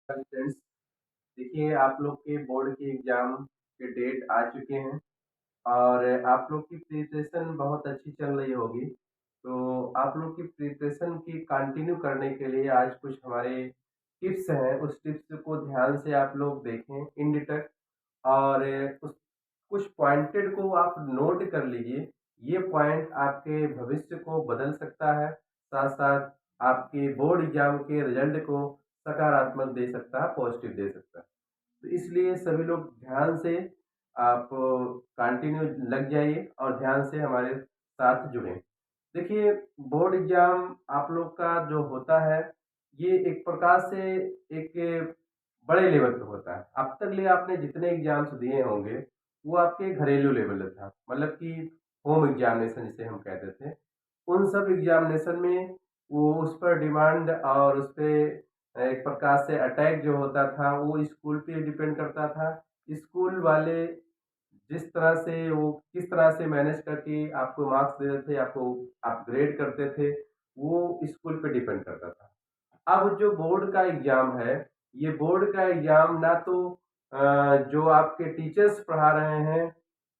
Friends, देखिए आप लोग के बोर्ड के एग्ज़ाम के डेट आ चुके हैं और आप लोग की प्रिपरेशन बहुत अच्छी चल रही होगी। तो आप लोग की प्रिपरेशन की कंटिन्यू करने के लिए आज कुछ हमारे टिप्स हैं, उस टिप्स को ध्यान से आप लोग देखें एंड तक और उस कुछ पॉइंटेड को आप नोट कर लीजिए। ये पॉइंट आपके भविष्य को बदल सकता है, साथ-साथ आपके बोर्ड एग्ज़ाम के रिज़ल्ट को सकारात्मक दे सकता है, पॉज़िटिव दे सकता है। तो इसलिए सभी लोग ध्यान से आप कंटिन्यू लग जाइए और ध्यान से हमारे साथ जुड़ें। देखिए, बोर्ड एग्ज़ाम आप लोग का जो होता है, ये एक प्रकार से एक बड़े लेवल पे होता है। अब तक लिए आपने जितने एग्ज़ाम्स दिए होंगे, वो आपके घरेलू लेवल पे था। मतलब कि होम एग्ज़ामिनेशन जिसे हम कहते थे। उन सब एग्ज़ामिनेशन में वो उस पर डिमांड और उस पे एक प्रकार से अटैक जो होता था, वो स्कूल पे डिपेंड करता था। स्कूल वाले जिस तरह से वो किस तरह से मैनेज करके आपको मार्क्स देते थे, आपको अपग्रेड करते थे, वो स्कूल पे डिपेंड करता था। अब जो बोर्ड का एग्ज़ाम है, ये बोर्ड का एग्ज़ाम ना तो जो आपके टीचर्स पढ़ा रहे हैं,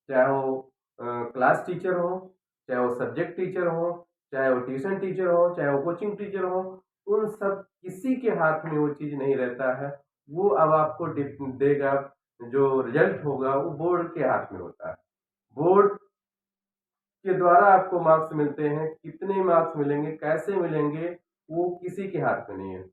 चाहे वो क्लास टीचर हो, चाहे वो सब्जेक्ट टीचर हो, चाहे वो ट्यूशन टीचर हो, चाहे वो कोचिंग टीचर हो, उन सब किसी के हाथ में वो चीज़ नहीं रहता है। वो अब आपको देगा, जो रिज़ल्ट होगा वो बोर्ड के हाथ में होता है। बोर्ड के द्वारा आपको मार्क्स मिलते हैं, कितने मार्क्स मिलेंगे, कैसे मिलेंगे, वो किसी के हाथ में नहीं है।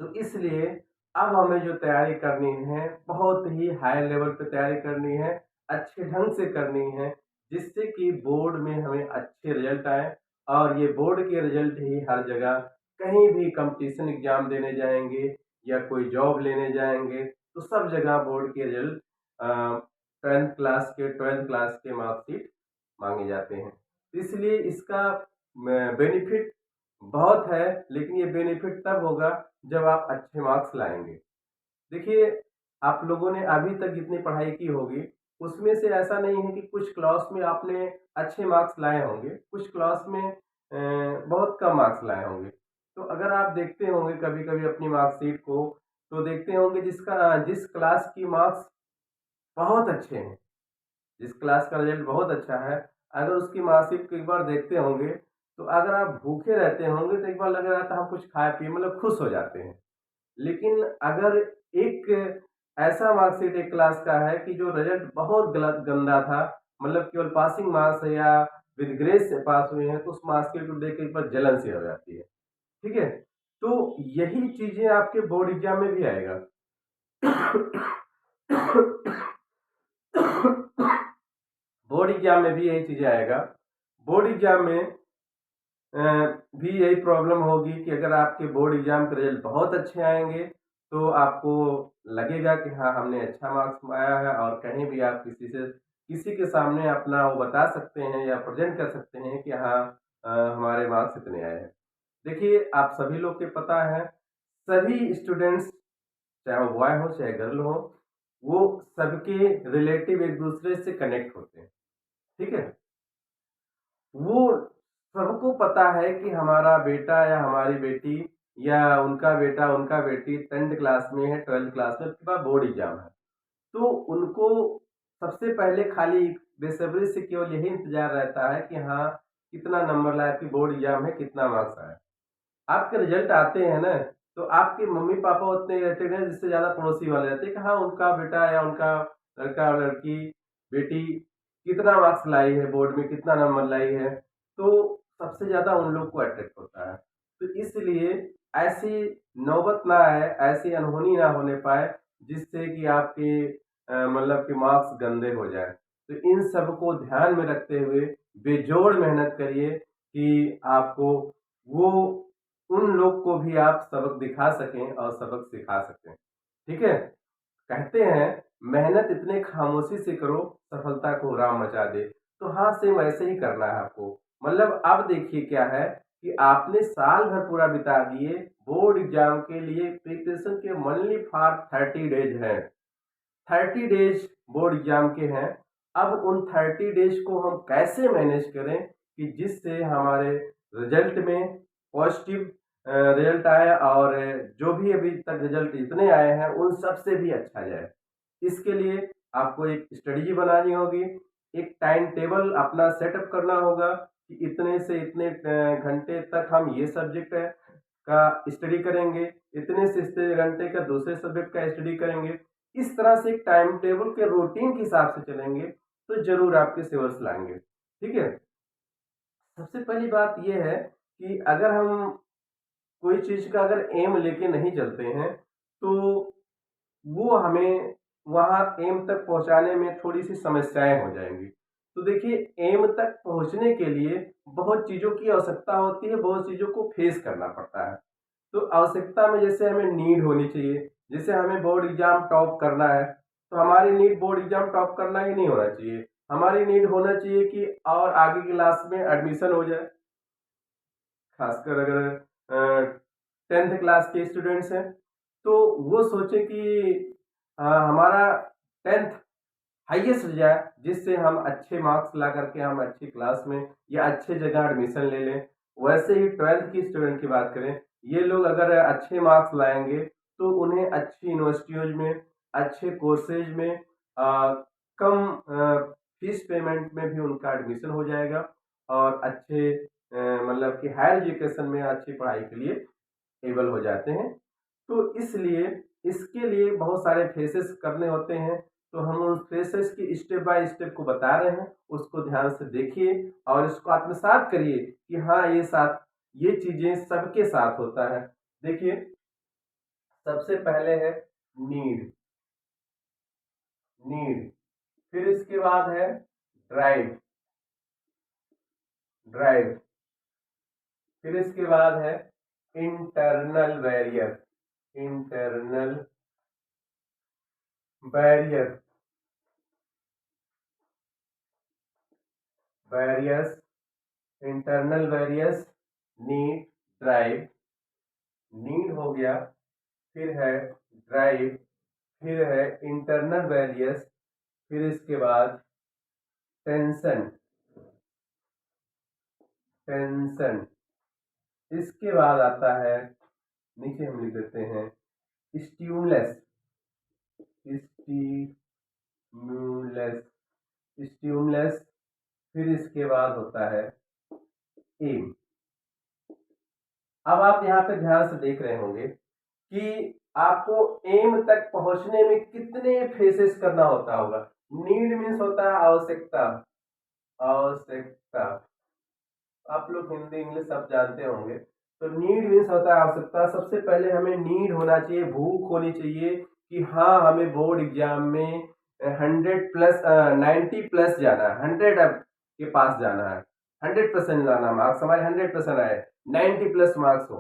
तो इसलिए अब हमें जो तैयारी करनी है, बहुत ही हाई लेवल पे तैयारी करनी है, अच्छे ढंग से करनी है, जिससे कि बोर्ड में हमें अच्छे रिज़ल्ट आएँ और ये बोर्ड के रिज़ल्ट ही हर जगह कहीं भी कॉम्पिटिशन एग्ज़ाम देने जाएँगे या कोई जॉब लेने जाएँगे, तो सब जगह बोर्ड के रिज़ल्ट 12th क्लास के मार्कशीट माँगे जाते हैं। इसलिए इसका बेनिफिट बहुत है, लेकिन ये बेनिफिट तब होगा जब आप अच्छे मार्क्स लाएँगे। देखिए, आप लोगों ने अभी तक जितनी पढ़ाई की होगी, उसमें से ऐसा नहीं है कि कुछ क्लास में आपने अच्छे मार्क्स लाए होंगे, कुछ क्लास में बहुत कम मार्क्स लाए होंगे। तो अगर आप देखते होंगे कभी-कभी अपनी मार्कशीट को, तो देखते होंगे जिस क्लास की मार्क्स बहुत अच्छे हैं, जिस क्लास का रिज़ल्ट बहुत अच्छा है, अगर उसकी मार्कशीट को एक बार देखते होंगे, तो अगर आप भूखे रहते होंगे, तो एक बार लग रहा था हम कुछ खाए पिए मतलब खुश हो जाते हैं। लेकिन अगर एक ऐसा मार्कशीट एक क्लास का है कि जो रिजल्ट बहुत गलत गंदा था, मतलब केवल पासिंग मार्क्स है या विद ग्रेस से पास हुए हैं, तो उस मार्कशीट को देख के एक बार जलन सी हो जाती है। ठीक है? तो यही चीज़ें आपके बोर्ड एग्ज़ाम में भी आएगा। बोर्ड एग्ज़ाम में भी यही चीज़ें आएगा। बोर्ड एग्ज़ाम में अ, भी यही प्रॉब्लम होगी कि अगर आपके बोर्ड एग्जाम के रिजल्ट बहुत अच्छे आएँगे, तो आपको लगेगा कि हाँ, हमने अच्छा मार्क्स पाया है और कहीं भी आप किसी के सामने अपना वो बता सकते हैं या प्रेज़ेंट कर सकते हैं कि हाँ हमारे मार्क्स इतने आए हैं। देखिए, आप सभी लोग के पता है, सभी स्टूडेंट्स चाहे वो बॉय हो, चाहे गर्ल हो, वो सबके रिलेटिव एक-दूसरे से कनेक्ट होते हैं, ठीक है? वो सबको पता है कि हमारा बेटा या हमारी बेटी या उनका बेटा, उनका बेटी 10th क्लास में है, 12th क्लास में, उसके बाद बोर्ड एग्ज़ाम है। तो उनको सबसे पहले खाली बेसब्री से केवल यही इंतज़ार रहता है कि हाँ, कितना नंबर लाया कि बोर्ड एग्ज़ाम है, कितना मार्क्स आया। आपके रिज़ल्ट आते हैं ना, तो आपके मम्मी-पापा उतने इरिटेट हैं जिससे ज़्यादा पड़ोसी वाले रहते हैं कि हाँ, उनका बेटा या उनका लड़का और लड़की, बेटी कितना मार्क्स लाई है बोर्ड में, कितना नंबर लाई है, तो सबसे ज़्यादा उन लोग को अट्रैक्ट होता है। तो इसलिए ऐसी नौबत ना आए, ऐसी अनहोनी ना होने पाए, जिससे कि आपके मतलब कि मार्क्स गंदे हो जाएँ। तो इन सब को ध्यान में रखते हुए बेजोड़ मेहनत करिए कि आपको वो उन लोग को भी आप सबक दिखा सकें और सबक सिखा सकें। ठीक है? कहते हैं मेहनत इतने खामोशी से करो सफलता को राम मचा दे। तो हाँ, सेम वैसे ही करना है आपको। मतलब अब देखिए क्या है कि आपने साल भर पूरा बिता दिए बोर्ड एग्ज़ाम के लिए प्रिपरेशन के ओनली फॉर 30 डेज़ हैं। 30 डेज़ बोर्ड एग्ज़ाम के हैं। अब उन 30 डेज़ को हम कैसे मैनेज करें कि जिससे हमारे रिज़ल्ट में पॉज़िटिव रिजल्ट आए और जो भी अभी तक रिजल्ट इतने आए हैं उन सब से भी अच्छा जाए। इसके लिए आपको एक स्ट्रेटजी बनानी होगी, एक टाइम टेबल अपना सेटअप करना होगा कि इतने से इतने घंटे तक हम ये सब्जेक्ट का स्टडी करेंगे, इतने से इतने घंटे का दूसरे सब्जेक्ट का स्टडी करेंगे। इस तरह से एक टाइम टेबल के रूटीन के हिसाब से चलेंगे तो ज़रूर आपके सिविल्स लाएँगे, ठीक है? सबसे पहली बात ये है कि अगर हम कोई चीज़ का अगर एम लेके नहीं चलते हैं, तो वो हमें वहाँ एम तक पहुँचाने में थोड़ी-सी समस्याएँ हो जाएँगी। तो देखिए एम तक पहुँचने के लिए बहुत चीज़ों की आवश्यकता होती है, बहुत चीज़ों को फेस करना पड़ता है। तो आवश्यकता में जैसे हमें नीड होनी चाहिए, जैसे हमें बोर्ड एग्ज़ाम टॉप करना है, तो हमारी नीड बोर्ड एग्ज़ाम टॉप करना ही नहीं होना चाहिए। हमारी नीड होना चाहिए कि और आगे क्लास में एडमिशन हो जाए। खासकर अगर 10th क्लास के स्टूडेंट्स हैं, तो वो सोचे कि हमारा 10th हाईएस्ट हो जाए, जिससे हम अच्छे मार्क्स ला करके हम अच्छी क्लास में या अच्छे जगह एडमिशन ले लें। वैसे ही 12th की स्टूडेंट की बात करें, ये लोग अगर अच्छे मार्क्स लाएँगे, तो उन्हें अच्छी यूनिवर्सिटीज़ में, अच्छे कोर्सेज़ में कम फीस पेमेंट में भी उनका एडमिशन हो जाएगा और अच्छे मतलब कि हायर एजुकेशन में अच्छी पढ़ाई के लिए एबल हो जाते हैं। तो इसलिए इसके लिए बहुत सारे फेसेस करने होते हैं, तो हम उन फेसेस की स्टेप बाय स्टेप को बता रहे हैं, उसको ध्यान से देखिए और इसको आत्मसात करिए कि हाँ, ये चीज़ें सबके साथ होता है। देखिए, सबसे पहले है नीड, नीड, फिर इसके बाद है ड्राइव, ड्राइव, फिर इसके बाद है internal barrier, internal barrier, barriers, internal barriers, need, drive, need हो गया, फिर है ड्राइव, फिर है इंटरनल बैरियर्स, फिर इसके बाद टेंशन, टेंशन, इसके बाद आता है, नीचे हम लिख देते हैं स्टिमुलस, स्टिमुलस, स्टिमुलस, फिर इसके बाद होता है एम। अब आप यहाँ पे ध्यान से देख रहे होंगे कि आपको एम तक पहुंचने में कितने फेसेस करना होता होगा। नीड मीन्स होता है आवश्यकता, आवश्यकता, आप लोग हिंदी इंग्लिश सब जानते होंगे। तो नीड मीन्स होता है आवश्यकता। सबसे पहले हमें नीड होना चाहिए, भूख होनी चाहिए कि हाँ, हमें बोर्ड एग्जाम में 100 प्लस 90 प्लस जाना है, 100 के पास जाना है, 100% लाना, मार्क्स हमारे 100% आए, 90 प्लस मार्क्स हो।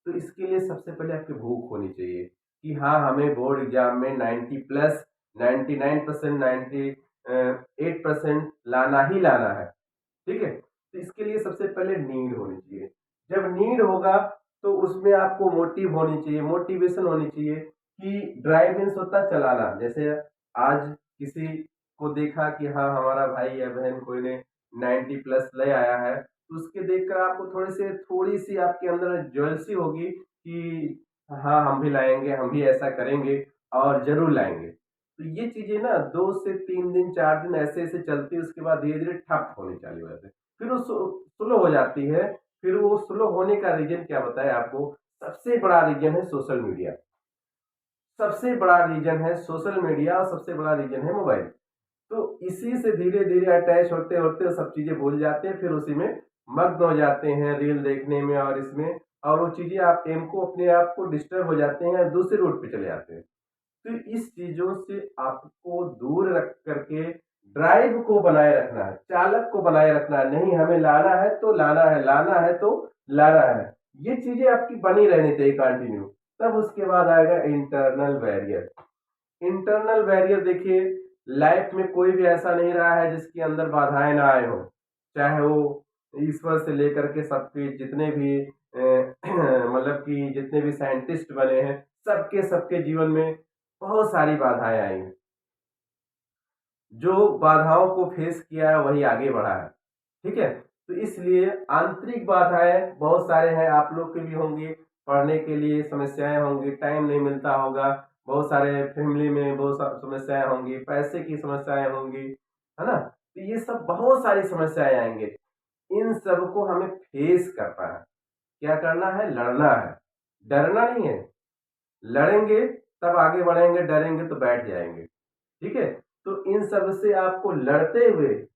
तो इसके लिए सबसे पहले आपकी भूख होनी चाहिए कि हाँ, हमें बोर्ड एग्जाम में 90 प्लस 99%, 98% लाना ही लाना है, ठीक है? तो इसके लिए सबसे पहले नीड होनी चाहिए। जब नीड होगा तो उसमें आपको मोटिव होनी चाहिए, मोटिवेशन होनी चाहिए कि ड्राइव मीन्स होता है चलाना। जैसे आज किसी को देखा कि हाँ, हमारा भाई या बहन कोई ने 90 प्लस ले आया है, तो उसके देखकर आपको थोड़ी-सी आपके अंदर ज्वेलसी होगी कि हाँ, हम भी लाएँगे, हम भी ऐसा करेंगे और ज़रूर लाएँगे। तो ये चीज़ें ना 2 से 3 दिन, 4 दिन ऐसे-ऐसे चलती है, उसके बाद धीरे-धीरे ठप होनी चालू हो जाती है। फिर वो स्लो हो जाती है, फिर वो स्लो होने का रीज़न क्या बताएँ आपको? सबसे बड़ा रीज़न है सोशल मीडिया। सबसे बड़ा रीज़न है सोशल मीडिया और सबसे बड़ा रीज़न है मोबाइल। तो इसी से धीरे-धीरे अटैच होते-होते सब चीज़ें भूल जाते हैं, फिर उसी में मग्न हो जाते हैं रील देखने में और इसमें, और वो चीज़ें आप एम को अपने आप को डिस्टर्ब हो जाते हैं, दूसरे रूट पे चले जाते हैं। तो इस चीज़ों से आपको दूर रख करके ड्राइव को बनाए रखना है, चालक को बनाए रखना है, नहीं हमें लाना है तो लाना है, लाना है तो लाना है। ये चीज़ें आपकी बनी रहनी चाहिए कंटिन्यू। तब उसके बाद आएगा इंटरनल बैरियर। इंटरनल बैरियर देखिए, लाइफ में कोई भी ऐसा नहीं रहा है जिसके अंदर बाधाएँ ना आए हों। चाहे वो ईश्वर से लेकर के सबके जितने भी मतलब कि जितने भी साइंटिस्ट बने हैं, सबके जीवन में बहुत सारी बाधाएँ आई हैं। जो बाधाओं को फेस किया है वही आगे बढ़ा है, ठीक है? तो इसलिए आंतरिक बाधाएं बहुत सारे हैं, आप लोग के भी होंगी, पढ़ने के लिए समस्याएं होंगी, टाइम नहीं मिलता होगा, बहुत सारे फैमिली में बहुत समस्याएं होंगी, पैसे की समस्याएं होंगी, है ना। तो ये सब बहुत सारी समस्याएं आएंगे, इन सब को हमें फेस करना है। क्या करना है? लड़ना है, डरना नहीं है। लड़ेंगे तब आगे बढ़ेंगे, डरेंगे तो बैठ जाएंगे। ठीक है, तो इन सब से आपको लड़ते हुए,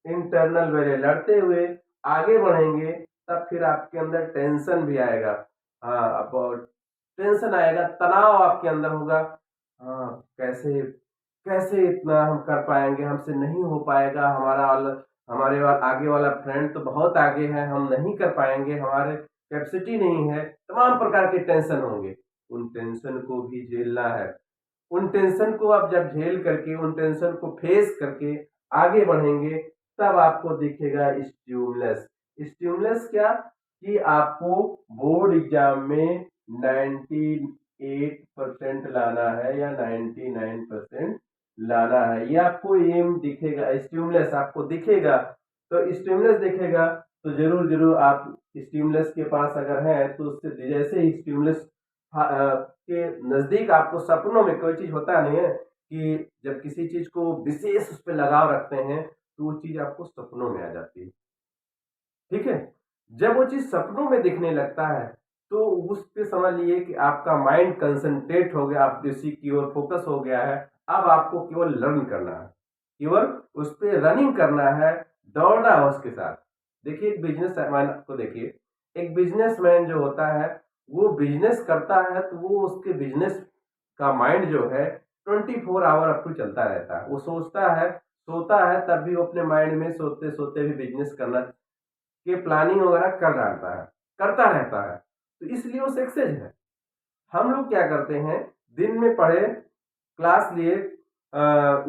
इंटरनल वेरिए लड़ते हुए आगे बढ़ेंगे, तब फिर आपके अंदर टेंशन भी आएगा। हाँ, अब टेंशन आएगा, तनाव आपके अंदर होगा। हाँ, कैसे कैसे इतना हम कर पाएंगे, हमसे नहीं हो पाएगा, आगे वाला फ्रेंड तो बहुत आगे है, हम नहीं कर पाएंगे, हमारे कैपेसिटी नहीं है, तमाम प्रकार के टेंशन होंगे। उन टेंशन को भी झेलना है। उन टेंशन को आप जब झेल करके, उन टेंशन को फेस करके आगे बढ़ेंगे, तब आपको दिखेगा स्टिमुलस। स्टिमुलस क्या? कि आपको बोर्ड एग्जाम में 98% लाना है या 99% लाना है, ये आपको एम दिखेगा, स्टिमुलस आपको दिखेगा। तो स्टिमुलस दिखेगा तो जरूर जरूर आप स्टिमुलस के पास अगर है तो उससे जैसे ही स्टिमुलस के नजदीक, आपको सपनों में कोई चीज होता नहीं है कि जब किसी चीज को विशेष उस पर लगाव रखते हैं तो वो चीज आपको सपनों में आ जाती है। ठीक है, जब वो चीज सपनों में दिखने लगता है तो उस पे समझ लिए कि आपका माइंड कंसंट्रेट हो गया, आप उसी की ओर फोकस हो गया है। अब आपको केवल लर्न करना है, केवल उस पे रनिंग करना है, दौड़ना है उसके साथ। देखिए, एक बिजनेसमैन को देखिए, एक बिजनेसमैन जो होता है वो बिजनेस करता है तो वो उसके बिजनेस का माइंड जो है 24 आवर अप टू चलता रहता है। वो सोचता है, सोता है तब भी वो अपने माइंड में सोते सोते भी बिजनेस करना के प्लानिंग वगैरह करता रहता है, तो इसलिए वो सक्सेस है। हम लोग क्या करते हैं, दिन में पढ़े, क्लास लिए,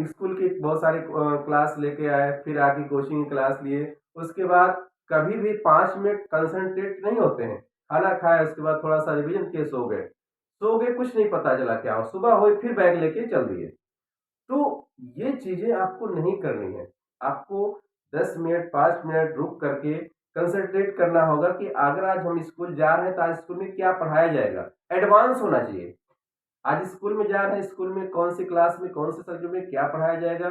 स्कूल की बहुत सारी क्लास लेके आए, फिर आके कोचिंग क्लास लिए, उसके बाद कभी भी 5 मिनट कंसंट्रेट नहीं होते हैं। खाना खाए, उसके बाद थोड़ा सा रिवीजन किए, सो गए, कुछ नहीं पता चला क्या हो, सुबह हुई फिर बैग लेके चल दिए। तो ये चीजें आपको नहीं करनी है। आपको 10 मिनट 5 मिनट रुक करके कंसंट्रेट करना होगा कि अगर आज हम स्कूल जा रहे हैं तो आज स्कूल में क्या पढ़ाया जाएगा, एडवांस होना चाहिए। आज स्कूल में जा रहे हैं, स्कूल में कौन सी क्लास में कौन से सब्जेक्ट में क्या पढ़ाया जाएगा,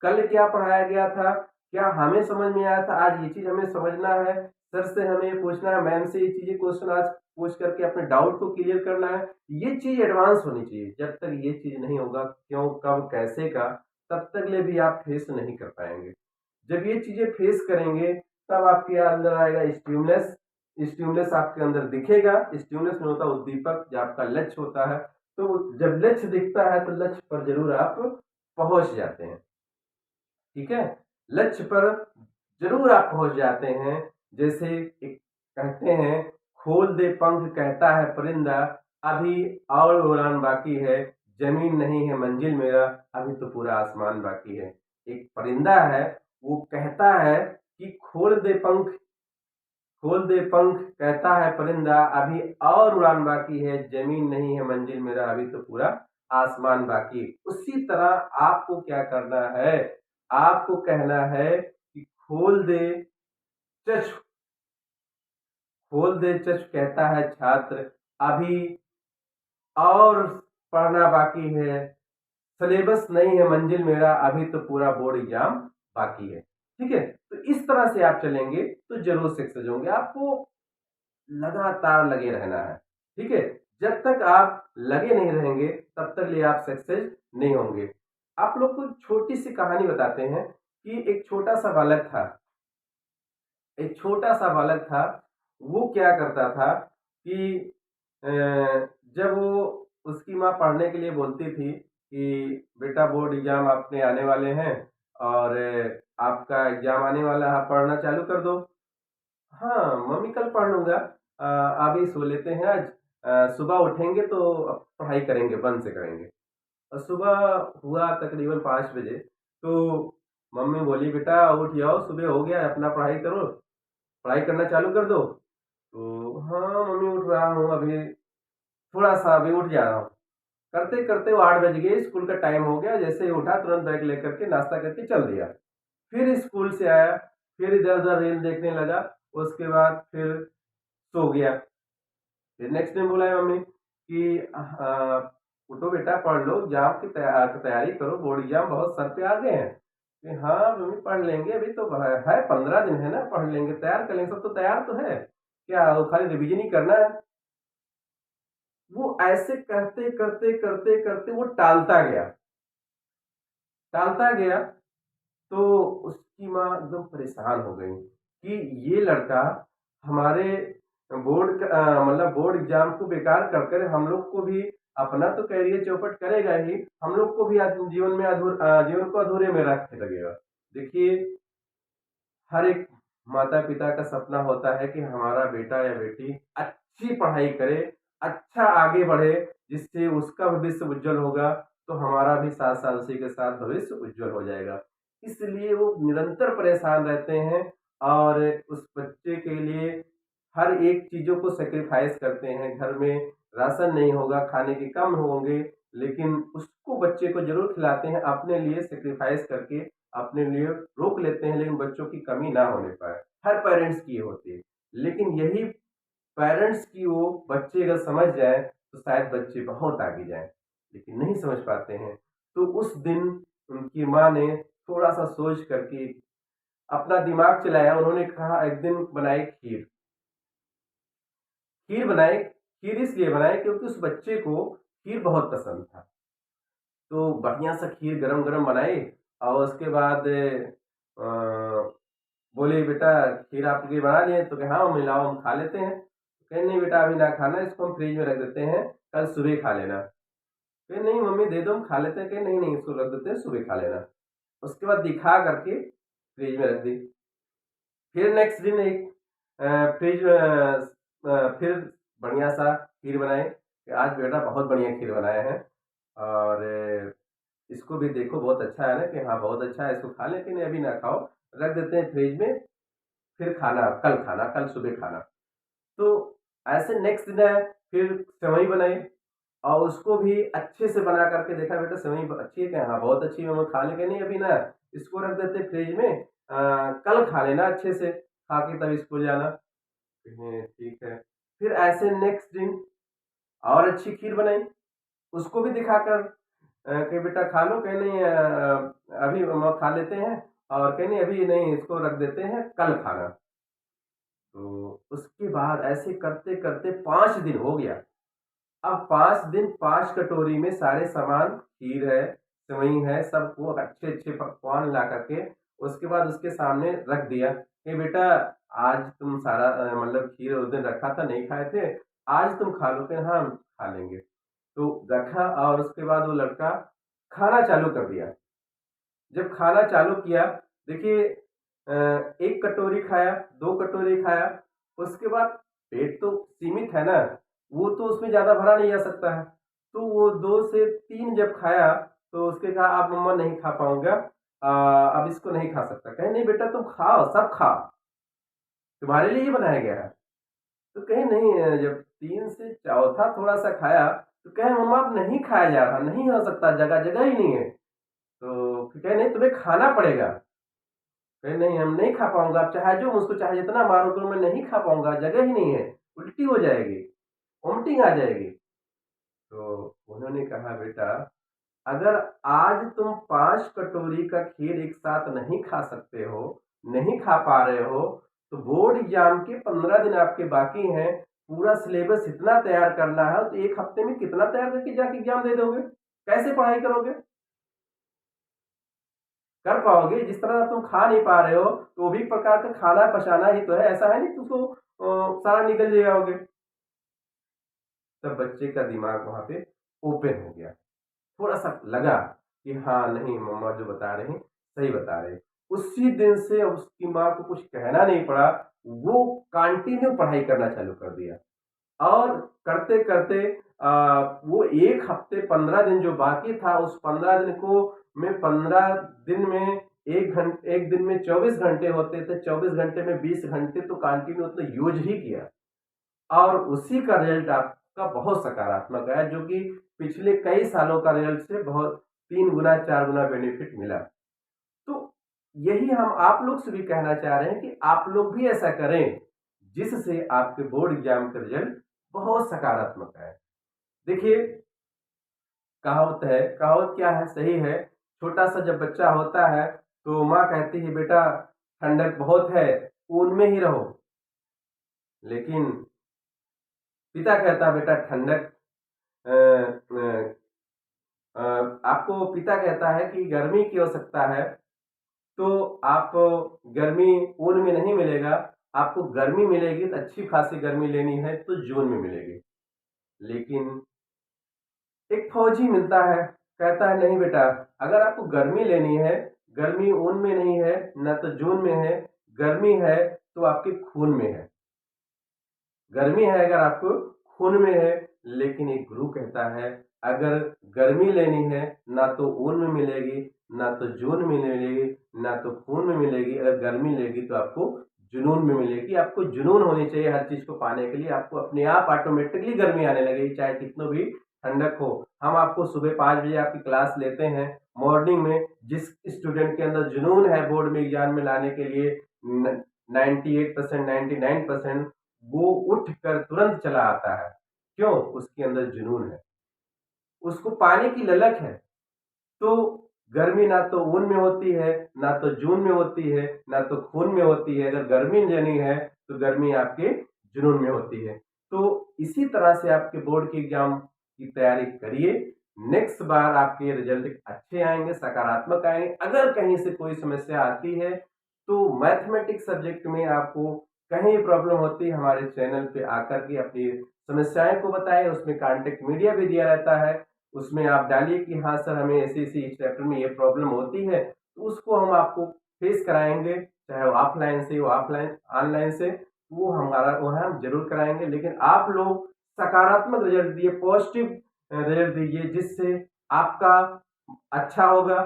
कल क्या पढ़ाया गया था, क्या हमें समझ में आया था, आज ये चीज हमें समझना है, सर से हमें ये पूछना है, मैम से ये चीजें क्वेश्चन आज पूछ करके अपने डाउट को क्लियर करना है। ये चीज एडवांस होनी चाहिए। जब तक ये चीज नहीं होगा, क्यों कब कैसे का, तब तक ले भी आप फेस नहीं कर पाएंगे। जब ये चीजें फेस करेंगे तब आपके अंदर आएगा स्टिमुलस। स्टिमुलस आपके अंदर दिखेगा। स्टिमुलस में होता है उद्दीपक, जो आपका लक्ष्य होता है। तो जब लक्ष्य दिखता है तो लक्ष्य पर जरूर आप पहुंच जाते हैं। ठीक है, लक्ष्य पर जरूर आप पहुंच जाते हैं। जैसे एक कहते हैं, खोल दे पंख कहता है परिंदा, अभी और उड़ान बाकी है, जमीन नहीं है मंजिल मेरा, अभी तो पूरा आसमान बाकी है। एक परिंदा है, वो कहता है कि खोल दे पंख कहता है परिंदा, अभी और उड़ान बाकी है, जमीन नहीं है मंजिल मेरा, अभी तो पूरा आसमान बाकी। उसी तरह आपको क्या करना है, आपको कहना है कि चच खोल दे चच कहता है छात्र, अभी और पढ़ना बाकी है, सिलेबस नहीं है मंजिल मेरा, अभी तो पूरा बोर्ड एग्जाम बाकी है। ठीक है, तो इस तरह से आप चलेंगे तो जरूर सक्सेस होंगे। आपको लगातार लगे रहना है। ठीक है, जब तक आप लगे नहीं रहेंगे तब तक लिए आप सक्सेस नहीं होंगे। आप लोग को छोटी सी कहानी बताते हैं कि एक छोटा सा बालक था। वो क्या करता था कि अ, जब वो उसकी माँ पढ़ने के लिए बोलती थी कि बेटा बोर्ड एग्जाम आपने आने वाले हैं और आपका एग्जाम आने वाला है, आप पढ़ना चालू कर दो। हाँ, मम्मी कल पढ़ लूँगा, अभी सो लेते हैं आज, सुबह उठेंगे तो पढ़ाई करेंगे, मन से करेंगे। और सुबह हुआ तकरीबन 5 बजे, तो मम्मी बोली बेटा उठ जाओ, सुबह हो गया है, अपना पढ़ाई करो, पढ़ाई करना चालू कर दो। तो हाँ मम्मी उठ रहा हूँ अभी, थोड़ा-सा अभी उठ जा रहा हूँ। करते-करते वो 8 बज गए, स्कूल का टाइम हो गया, जैसे ही उठा तुरंत बैग लेकर के नाश्ता करके चल दिया। फिर स्कूल से आया, फिर इधर-उधर रील देखने लगा, उसके बाद फिर सो गया। फिर नेक्स्ट टाइम बुलाया मम्मी कि उठो बेटा पढ़ लो, एग्जाम की तैयारी करो, बोर्ड एग्जाम बहुत सर पे आ गए हैं। कि हाँ मम्मी पढ़ लेंगे, अभी तो है 15 दिन है ना, पढ़ लेंगे, तैयार कर लेंगे, सब तो तैयार तो है, क्या वो खाली रिवीजन ही करना है। वो ऐसे करते करते करते करते वो टालता गया। तो उसकी माँ एकदम परेशान हो गई कि ये लड़का हमारे मतलब बोर्ड एग्जाम को बेकार कर कर हम लोग को भी अपना तो कैरियर चौपट करेगा ही, हम लोग को भी जीवन को अधूरे में रख लगेगा। देखिए, हर एक माता पिता का सपना होता है कि हमारा बेटा या बेटी अच्छी पढ़ाई करे, अच्छा आगे बढ़े, जिससे उसका भविष्य उज्जवल होगा, तो हमारा भी साथ साथ उसी के साथ भविष्य उज्जवल हो जाएगा। इसलिए वो निरंतर परेशान रहते हैं और उस बच्चे के लिए हर एक चीजों को सेक्रीफाइस करते हैं। घर में राशन नहीं होगा, खाने के कम होंगे, लेकिन उसको बच्चे को जरूर खिलाते हैं, अपने लिए सेक्रीफाइस करके अपने लिए रोक लेते हैं, लेकिन बच्चों की कमी ना होने पाए। हर पेरेंट्स की ये होती है, लेकिन यही पेरेंट्स की वो बच्चे अगर समझ जाए तो शायद बच्चे बहुत आगे जाएं, लेकिन नहीं समझ पाते हैं। तो उस दिन उनकी माँ ने थोड़ा सा सोच करके अपना दिमाग चलाया। उन्होंने कहा, एक दिन बनाई खीर। खीर बनाई, खीर इसलिए बनाई क्योंकि उस बच्चे को खीर बहुत पसंद था। तो बढ़िया सा खीर गरम गरम बनाई और उसके बाद बोली, बेटा खीर आपके बना लिए? तो कहे हाँ मम्मी, लाओ हम खा लेते हैं। कहे नहीं बेटा, अभी ना खाना, इसको हम फ्रिज में रख देते हैं, कल सुबह खा लेना। कहे नहीं मम्मी दे दो, हम खा लेते हैं। कहे नहीं नहीं, इसको रख देते हैं, सुबह खा लेना। उसके बाद दिखा करके फ्रिज में रख दी। फिर नेक्स्ट दिन एक फ्रिज फिर बढ़िया सा खीर बनाए कि आज बेटा बहुत बढ़िया खीर बनाए हैं, और इसको भी देखो बहुत अच्छा है ना, कि हाँ बहुत अच्छा है, इसको खा, लेकिन अभी ना खाओ, रख देते हैं फ्रिज में, फिर खाना, कल सुबह खाना। तो ऐसे नेक्स्ट दिन है, फिर सेवई बनाई और उसको भी अच्छे से बना करके देखा, बेटा सेवई अच्छी है क्या? हाँ बहुत अच्छी है, मैं खा लेंगे नहीं अभी ना, इसको रख देते फ्रिज में, कल खा लेना अच्छे से, खा के तब स्कूल जाना। ठीक है। फिर ऐसे नेक्स्ट दिन और अच्छी खीर बनाई, उसको भी दिखाकर कि बेटा खा लो। कहे नहीं अभी हम खा लेते हैं, और कहे नहीं अभी नहीं, इसको रख देते हैं, कल खाना। तो उसके बाद ऐसे करते करते 5 दिन हो गया। अब 5 दिन 5 कटोरी में सारे सामान, खीर है, सेवई है, सबको अच्छे अच्छे पकवान ला करके उसके बाद उसके सामने रख दिया कि बेटा आज तुम सारा मतलब खीर उस दिन रखा था, नहीं खाए थे, आज तुम खा लो। कि हाँ हम खा लेंगे। तो रखा और उसके बाद वो लड़का खाना चालू कर दिया। जब खाना चालू किया, देखिए, 1 कटोरी खाया, 2 कटोरी खाया, उसके बाद पेट तो सीमित है ना, वो तो उसमें ज़्यादा भरा नहीं जा सकता है। तो वो 2 से 3 जब खाया, तो उसके कहा, अब मम्मा नहीं खा पाऊँगा, अब इसको नहीं खा सकता। कहे नहीं बेटा तुम खाओ, सब खाओ, तुम्हारे लिए ही बनाया गया है। तो कहे नहीं, जब 3 से चौथा थोड़ा-सा खाया, तो कहे मम्मा अब नहीं खाया जा रहा, नहीं हो सकता, जगह जगह ही नहीं है। तो कहे नहीं तुम्हें खाना पड़ेगा। कहे नहीं हम नहीं खा पाऊँगा, आप चाहे जो मुझको चाहे जितना मारो तो मैं नहीं खा पाऊँगा, जगह ही नहीं है, उल्टी हो जाएगी, वोमिटिंग आ जाएगी। तो उन्होंने कहा, बेटा अगर आज तुम 5 कटोरी का खीर एक साथ नहीं खा सकते हो, नहीं खा पा रहे हो, तो बोर्ड एग्जाम के 15 दिन आपके बाकी हैं, पूरा सिलेबस इतना तैयार करना है, तो 1 हफ्ते में कितना तैयार करके जाके एग्जाम दे दोगे? कैसे पढ़ाई करोगे? कर पाओगे? जिस तरह तुम खा नहीं पा रहे हो, तो वो भी एक प्रकार का खाना पचाना ही तो है, ऐसा है नहीं कि उसको सारा निगल ले आओगे। तब बच्चे का दिमाग वहां पे ओपन हो गया, थोड़ा सा लगा कि हाँ नहीं, मम्मा जो बता रहे हैं सही बता रहे हैं। उसी दिन से उसकी माँ को कुछ कहना नहीं पड़ा, वो कंटिन्यू पढ़ाई करना चालू कर दिया। और करते करते वो 1 हफ्ते 15 दिन जो बाकी था, उस 15 दिन को में 15 दिन में 1 दिन में 24 घंटे होते थे, 24 घंटे में 20 घंटे तो कंटिन्यू उसने यूज ही किया। और उसी का रिजल्ट आपका बहुत सकारात्मक है, जो कि पिछले कई सालों का रिजल्ट से बहुत 3 गुना 4 गुना बेनिफिट मिला। तो यही हम आप लोग से भी कहना चाह रहे हैं कि आप लोग भी ऐसा करें, जिससे आपके बोर्ड एग्जाम का रिजल्ट बहुत सकारात्मक आए। देखिए, कहावत है, कहावत क्या है, सही है। छोटा सा जब बच्चा होता है तो माँ कहती है बेटा ठंडक बहुत है, ऊन में ही रहो। लेकिन पिता कहता बेटा ठंडक अ, अ, आपको पिता कहता है कि गर्मी की आवश्यकता है, तो आप गर्मी ऊन में नहीं मिलेगा, आपको गर्मी मिलेगी तो अच्छी खासी गर्मी लेनी है तो जून में मिलेगी। लेकिन एक फौजी मिलता है, कहता है नहीं बेटा, अगर आपको गर्मी लेनी है, गर्मी ऊन में नहीं है, ना तो जून में है, गर्मी है तो आपके खून में है। गर्मी है अगर आपको खून में है। लेकिन एक गुरु कहता है अगर गर्मी लेनी है, ना तो ऊन में मिलेगी, ना तो जून में मिलेगी, ना तो खून में मिलेगी। अगर गर्मी लेगी तो आपको जुनून में मिलेगी। आपको जुनून होनी चाहिए हर चीज को पाने के लिए। आपको अपने आप ऑटोमेटिकली गर्मी आने लगेगी, चाहे कितना भी ठंडक हो। हम आपको सुबह 5 बजे आपकी क्लास लेते हैं मॉर्निंग में। जिस स्टूडेंट के अंदर जुनून है बोर्ड में एग्जाम में लाने के लिए 98%, 99%, वो उठ कर तुरंत चला आता है। क्यों? उसके अंदर जुनून है, उसको पाने की ललक है। तो गर्मी ना तो ऊन में होती है, ना तो जून में होती है, ना तो खून में होती है। अगर गर्मी लेनी है तो गर्मी आपके जुनून में होती है। तो इसी तरह से आपके बोर्ड के एग्जाम की तैयारी करिए। नेक्स्ट बार आपके रिजल्ट अच्छे आएंगे, सकारात्मक आएंगे। अगर कहीं से कोई समस्या आती है तो मैथमेटिक्स सब्जेक्ट में आपको कहीं प्रॉब्लम होती है, हमारे चैनल पे आकर के अपनी समस्याएं को बताएं। उसमें कॉन्टेक्ट मीडिया भी दिया रहता है, उसमें आप डालिए कि हाँ सर हमें ऐसी ऐसी इस चैप्टर में ये प्रॉब्लम होती है, तो उसको हम आपको फेस कराएंगे, चाहे वो ऑफलाइन से, वो ऑफलाइन ऑनलाइन से, वो हमारा वो हम जरूर कराएंगे। लेकिन आप लोग सकारात्मक रिजल्ट दिए, पॉजिटिव रिजल्ट दीजिए, जिससे आपका अच्छा होगा,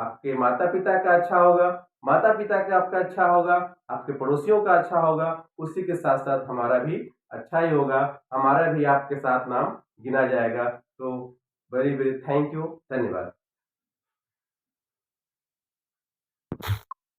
आपके माता पिता का अच्छा होगा, माता पिता का आपका अच्छा होगा, आपके पड़ोसियों का अच्छा होगा, उसी के साथ साथ हमारा भी अच्छा ही होगा। हमारा भी आपके साथ नाम गिना जाएगा। तो वेरी वेरी थैंक यू, धन्यवाद।